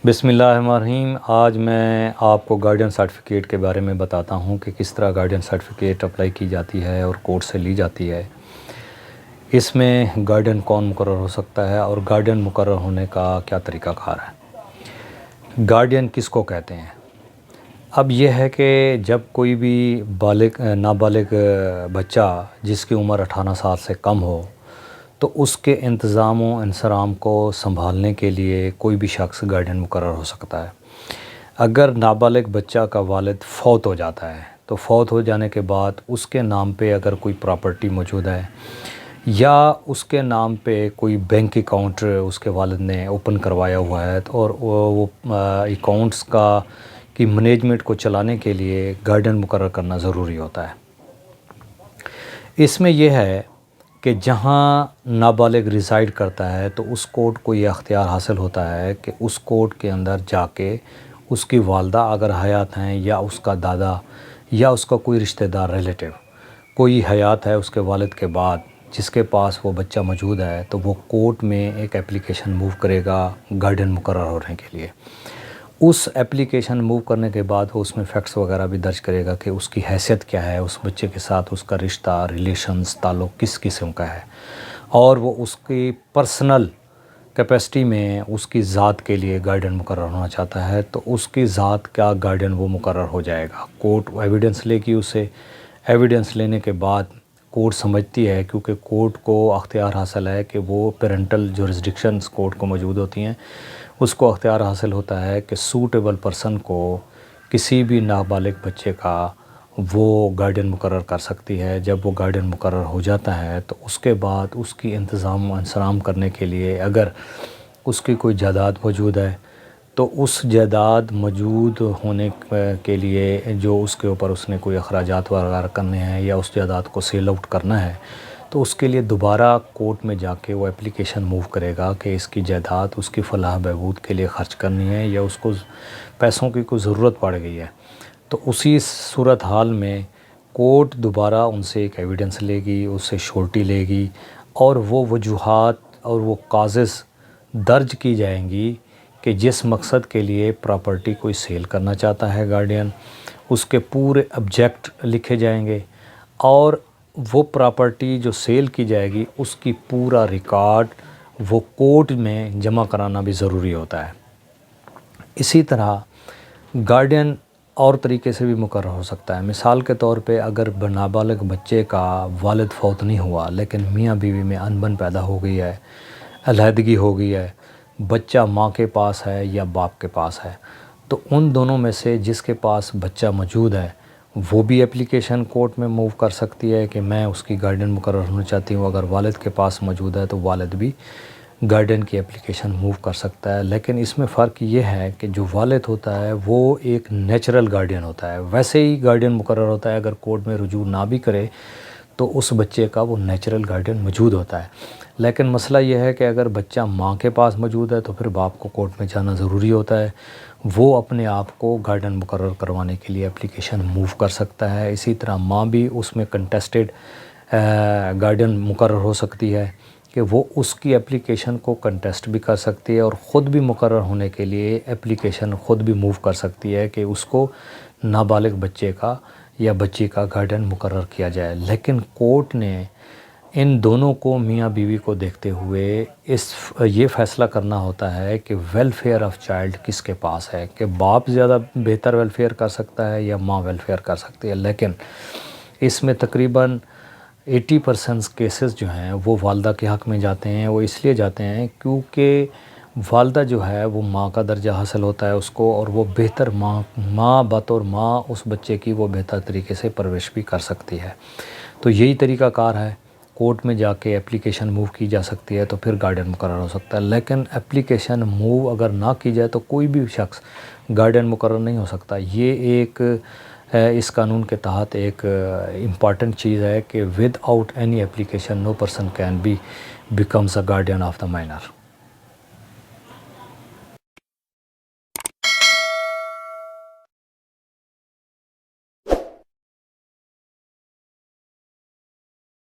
بسم اللہ الرحمن الرحیم۔ آج میں آپ کو گارڈین سرٹیفکیٹ کے بارے میں بتاتا ہوں کہ کس طرح گارڈین سرٹیفکیٹ اپلائی کی جاتی ہے اور کورٹ سے لی جاتی ہے۔ اس میں گارڈین کون مقرر ہو سکتا ہے اور گارڈین مقرر ہونے کا کیا طریقہ کار ہے۔ گارڈین کس کو کہتے ہیں؟ اب یہ ہے کہ جب کوئی بھی نابالغ بچہ جس کی عمر 18 سال سے کم ہو تو اس کے انتظام و انصرام کو سنبھالنے کے لیے کوئی بھی شخص گارڈین مقرر ہو سکتا ہے۔ اگر نابالغ بچہ کا والد فوت ہو جاتا ہے تو فوت ہو جانے کے بعد اس کے نام پہ اگر کوئی پراپرٹی موجود ہے یا اس کے نام پہ کوئی بینک اکاؤنٹ اس کے والد نے اوپن کروایا ہوا ہے اور وہ اکاؤنٹس کی مینجمنٹ کو چلانے کے لیے گارڈین مقرر کرنا ضروری ہوتا ہے۔ اس میں یہ ہے کہ جہاں نابالغ ریزائیڈ کرتا ہے تو اس کورٹ کو یہ اختیار حاصل ہوتا ہے کہ اس کورٹ کے اندر جا کے اس کی والدہ اگر حیات ہیں یا اس کا دادا یا اس کا کوئی رشتہ دار ریلیٹیو کوئی حیات ہے اس کے والد کے بعد جس کے پاس وہ بچہ موجود ہے تو وہ کورٹ میں ایک اپلیکیشن موو کرے گا گارڈین مقرر ہونے کے لیے۔ اس اپلیکیشن موو کرنے کے بعد وہ اس میں فیکٹس وغیرہ بھی درج کرے گا کہ اس کی حیثیت کیا ہے، اس بچے کے ساتھ اس کا رشتہ ریلیشنز تعلق کس قسم کا ہے، اور وہ اس کی پرسنل کیپیسٹی میں اس کی ذات کے لیے گارڈین مقرر ہونا چاہتا ہے تو اس کی ذات کا گارڈین وہ مقرر ہو جائے گا۔ کورٹ ایویڈنس لے گی، اسے ایویڈنس لینے کے بعد کورٹ سمجھتی ہے، کیونکہ کورٹ کو اختیار حاصل ہے کہ وہ پیرنٹل جورسڈکشنز کورٹ کو موجود ہوتی ہیں، اس کو اختیار حاصل ہوتا ہے کہ سوٹیبل پرسن کو کسی بھی نابالغ بچے کا وہ گارڈین مقرر کر سکتی ہے۔ جب وہ گارڈین مقرر ہو جاتا ہے تو اس کے بعد اس کی انتظام و انصرام کرنے کے لیے اگر اس کی کوئی جائیداد موجود ہے تو اس جائیداد موجود ہونے کے لیے جو اس کے اوپر اس نے کوئی اخراجات وغیرہ کرنے ہیں یا اس جائیداد کو سیل آؤٹ کرنا ہے تو اس کے لیے دوبارہ کورٹ میں جا کے وہ اپلیکیشن موو کرے گا کہ اس کی جائیداد اس کی فلاح بہبود کے لیے خرچ کرنی ہے یا اس کو پیسوں کی کوئی ضرورت پڑ گئی ہے۔ تو اسی صورتحال میں کورٹ دوبارہ ان سے ایک ایویڈنس لے گی، اس سے شورٹی لے گی اور وہ وجوہات اور وہ کازز درج کی جائیں گی کہ جس مقصد کے لیے پراپرٹی کوئی سیل کرنا چاہتا ہے گارڈین، اس کے پورے آبجیکٹ لکھے جائیں گے اور وہ پراپرٹی جو سیل کی جائے گی اس کی پورا ریکارڈ وہ کورٹ میں جمع کرانا بھی ضروری ہوتا ہے۔ اسی طرح گارڈین اور طریقے سے بھی مقرر ہو سکتا ہے۔ مثال کے طور پہ اگر نابالغ بچے کا والد فوت نہیں ہوا لیکن میاں بیوی میں انبن پیدا ہو گئی ہے، علیحدگی ہو گئی ہے، بچہ ماں کے پاس ہے یا باپ کے پاس ہے، تو ان دونوں میں سے جس کے پاس بچہ موجود ہے وہ بھی اپلیکیشن کورٹ میں موو کر سکتی ہے کہ میں اس کی گارڈین مقرر ہونا چاہتی ہوں۔ اگر والد کے پاس موجود ہے تو والد بھی گارڈین کی اپلیکیشن موو کر سکتا ہے۔ لیکن اس میں فرق یہ ہے کہ جو والد ہوتا ہے وہ ایک نیچرل گارڈین ہوتا ہے، ویسے ہی گارڈین مقرر ہوتا ہے، اگر کورٹ میں رجوع نہ بھی کرے تو اس بچے کا وہ نیچرل گارڈین موجود ہوتا ہے۔ لیکن مسئلہ یہ ہے کہ اگر بچہ ماں کے پاس موجود ہے تو پھر باپ کو کورٹ میں جانا ضروری ہوتا ہے، وہ اپنے آپ کو گارڈین مقرر کروانے کے لیے اپلیکیشن موو کر سکتا ہے۔ اسی طرح ماں بھی اس میں کنٹیسٹڈ گارڈین مقرر ہو سکتی ہے کہ وہ اس کی اپلیکیشن کو کنٹیسٹ بھی کر سکتی ہے اور خود بھی مقرر ہونے کے لیے اپلیکیشن خود بھی موو کر سکتی ہے کہ اس کو نابالغ بچے کا یا بچی کا گارڈین مقرر کیا جائے۔ لیکن کورٹ نے ان دونوں کو میاں بیوی کو دیکھتے ہوئے یہ فیصلہ کرنا ہوتا ہے کہ ویلفیئر آف چائلڈ کس کے پاس ہے، کہ باپ زیادہ بہتر ویلفیئر کر سکتا ہے یا ماں ویلفیئر کر سکتی ہے۔ لیکن اس میں تقریباً 80% کیسز جو ہیں وہ والدہ کے حق میں جاتے ہیں۔ وہ اس لیے جاتے ہیں کیونکہ والدہ جو ہے وہ ماں کا درجہ حاصل ہوتا ہے اس کو، اور وہ بہتر ماں بطور ماں اس بچے کی وہ بہتر طریقے سے پرورش بھی کر سکتی ہے۔ تو یہی طریقہ کار ہے، کورٹ میں جا کے اپلیکیشن موو کی جا سکتی ہے تو پھر گارڈین مقرر ہو سکتا ہے۔ لیکن اپلیکیشن موو اگر نہ کی جائے تو کوئی بھی شخص گارڈین مقرر نہیں ہو سکتا۔ یہ ایک اس قانون کے تحت ایک امپارٹنٹ چیز ہے کہ without any application no person can be becomes a guardian of the minor.